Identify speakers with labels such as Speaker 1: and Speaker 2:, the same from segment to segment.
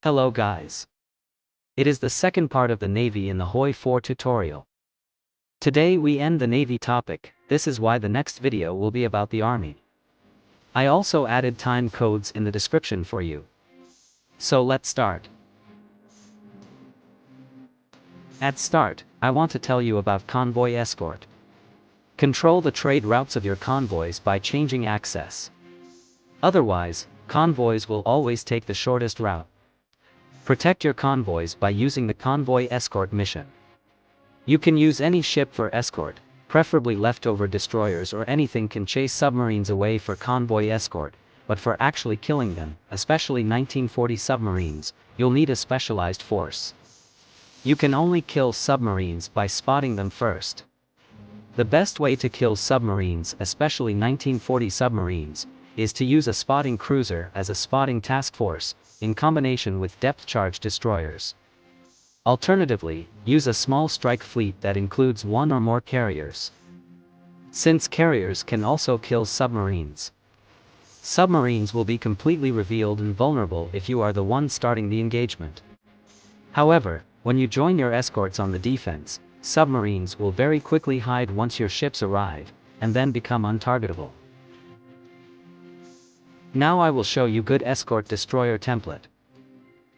Speaker 1: Hello guys. It is the second part of the Navy in the HOI4 tutorial. Today we end the Navy topic. This is why the next video will be about the Army. I also added time codes in the description for you. So let's start. At start, I want to tell you about Convoy Escort. Control the trade routes of your convoys by changing access. Otherwise, convoys will always take the shortest route. Protect your convoys by using the Convoy Escort mission. You can use any ship for escort, preferably leftover destroyers or anything can chase submarines away for Convoy Escort, but for actually killing them, especially 1940 submarines, you'll need a specialized force. You can only kill submarines by spotting them first. The best way to kill submarines, especially 1940 submarines, is to use a spotting cruiser as a spotting task force, in combination with depth-charge destroyers. Alternatively, use a small strike fleet that includes one or more carriers. Since carriers can also kill submarines. Submarines will be completely revealed and vulnerable if you are the one starting the engagement. However, when you join your escorts on the defense, submarines will very quickly hide once your ships arrive, and then become untargetable. Now I will show you good escort destroyer template.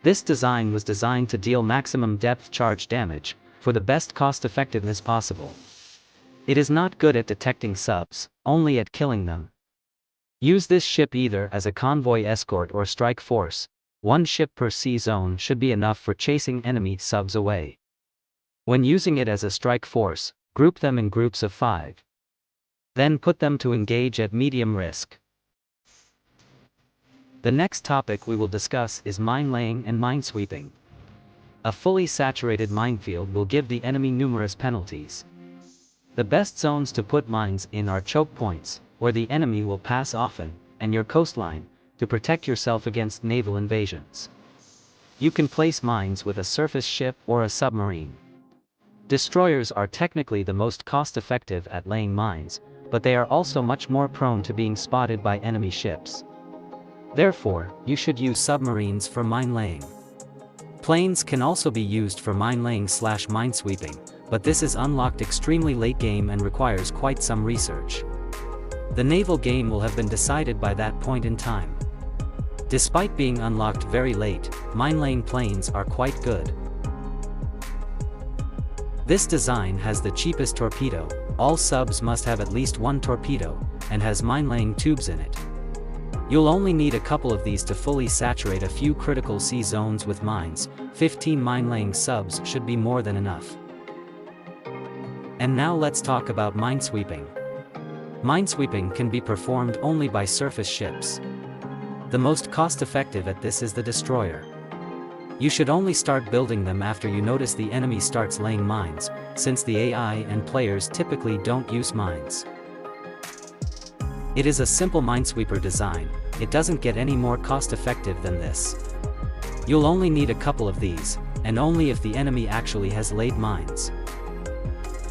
Speaker 1: This design was designed to deal maximum depth charge damage, for the best cost effectiveness possible. It is not good at detecting subs, only at killing them. Use this ship either as a convoy escort or strike force. One ship per sea zone should be enough for chasing enemy subs away. When using it as a strike force, group them in groups of 5. Then put them to engage at medium risk. The next topic we will discuss is minelaying and minesweeping. A fully saturated minefield will give the enemy numerous penalties. The best zones to put mines in are choke points, where the enemy will pass often, and your coastline, to protect yourself against naval invasions. You can place mines with a surface ship or a submarine. Destroyers are technically the most cost-effective at laying mines, but they are also much more prone to being spotted by enemy ships. Therefore, you should use submarines for minelaying. Planes can also be used for minelaying/minesweeping, but this is unlocked extremely late game and requires quite some research. The naval game will have been decided by that point in time. Despite being unlocked very late, minelaying planes are quite good. This design has the cheapest torpedo, all subs must have at least one torpedo, and has minelaying tubes in it. You'll only need a couple of these to fully saturate a few critical sea zones with mines. 15 minelaying subs should be more than enough. And now let's talk about minesweeping. Minesweeping can be performed only by surface ships. The most cost-effective at this is the destroyer. You should only start building them after you notice the enemy starts laying mines, since the AI and players typically don't use mines. It is a simple minesweeper design, it doesn't get any more cost-effective than this. You'll only need a couple of these, and only if the enemy actually has laid mines.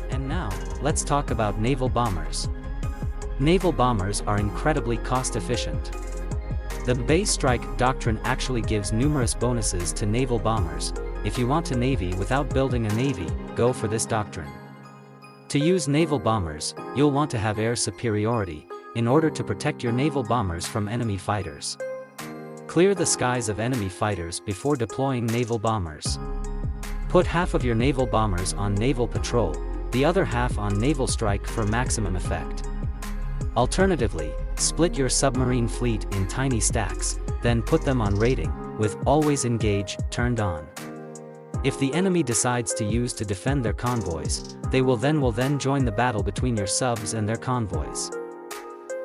Speaker 1: And now, let's talk about naval bombers. Naval bombers are incredibly cost-efficient. The base strike doctrine actually gives numerous bonuses to naval bombers. If you want a navy without building a navy, go for this doctrine. To use naval bombers, you'll want to have air superiority, in order to protect your naval bombers from enemy fighters. Clear the skies of enemy fighters before deploying naval bombers. Put half of your naval bombers on naval patrol, the other half on naval strike for maximum effect. Alternatively, split your submarine fleet in tiny stacks, then put them on raiding, with always engage turned on. If the enemy decides to use to defend their convoys, they will then join the battle between your subs and their convoys.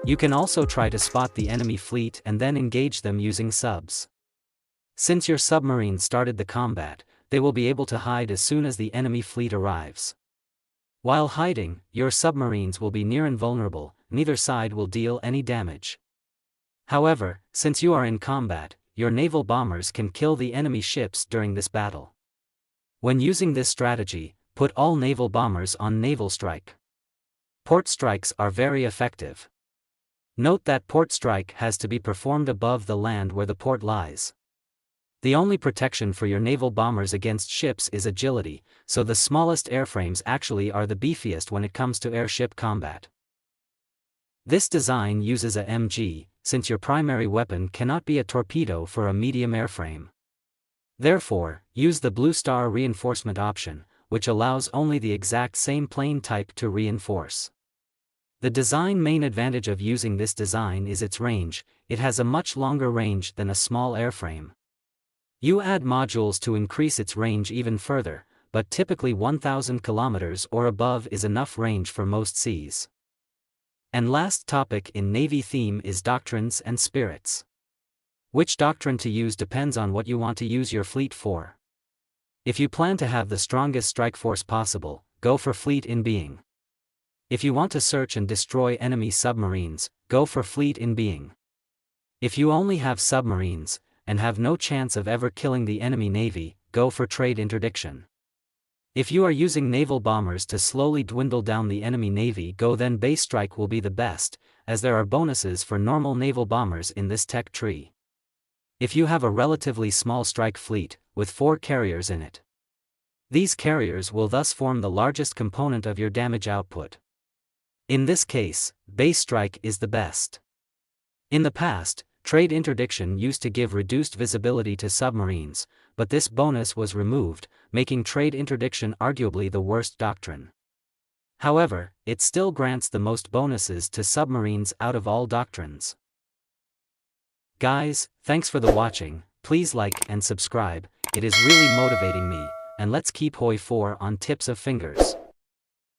Speaker 1: You can also try to spot the enemy fleet and then engage them using subs. Since your submarine started the combat, they will be able to hide as soon as the enemy fleet arrives. While hiding, your submarines will be near invulnerable, neither side will deal any damage. However, since you are in combat, your naval bombers can kill the enemy ships during this battle. When using this strategy, put all naval bombers on naval strike. Port strikes are very effective. Note that port strike has to be performed above the land where the port lies. The only protection for your naval bombers against ships is agility, so the smallest airframes actually are the beefiest when it comes to airship combat. This design uses a MG, since your primary weapon cannot be a torpedo for a medium airframe. Therefore, use the Blue Star reinforcement option, which allows only the exact same plane type to reinforce. The design main advantage of using this design is its range. It has a much longer range than a small airframe. You add modules to increase its range even further, but typically 1,000 kilometers or above is enough range for most seas. And last topic in Navy theme is Doctrines and Spirits. Which doctrine to use depends on what you want to use your fleet for. If you plan to have the strongest strike force possible, go for Fleet in Being. If you want to search and destroy enemy submarines, go for Fleet in Being. If you only have submarines, and have no chance of ever killing the enemy navy, go for Trade Interdiction. If you are using naval bombers to slowly dwindle down the enemy navy, go then Base Strike will be the best, as there are bonuses for normal naval bombers in this tech tree. If you have a relatively small strike fleet, with 4 carriers in it, these carriers will thus form the largest component of your damage output. In this case, Base Strike is the best. In the past, Trade Interdiction used to give reduced visibility to submarines, but this bonus was removed, making Trade Interdiction arguably the worst doctrine. However, it still grants the most bonuses to submarines out of all doctrines. Guys, thanks for the watching. Please like and subscribe, it is really motivating me, and let's keep HOI4 on tips of fingers.